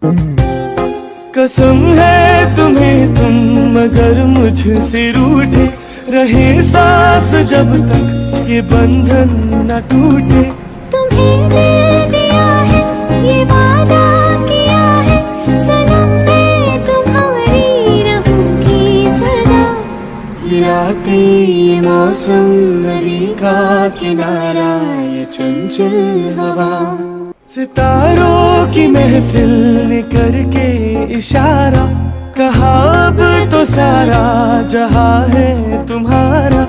कसम है तुम्हें तुम मगर मुझसे रूठे रहे सांस जब तक ये बंधन न टूटे। तुम्हें दिल दिया है ये वादा किया है सनम मैं तुम्हारी रहूंगी सदा। ये रातें ये मौसम नदी का किनारा ये चंचल हवा सितारों की महफिल ने करके इशारा कहा अब तो सारा जहां है तुम्हारा।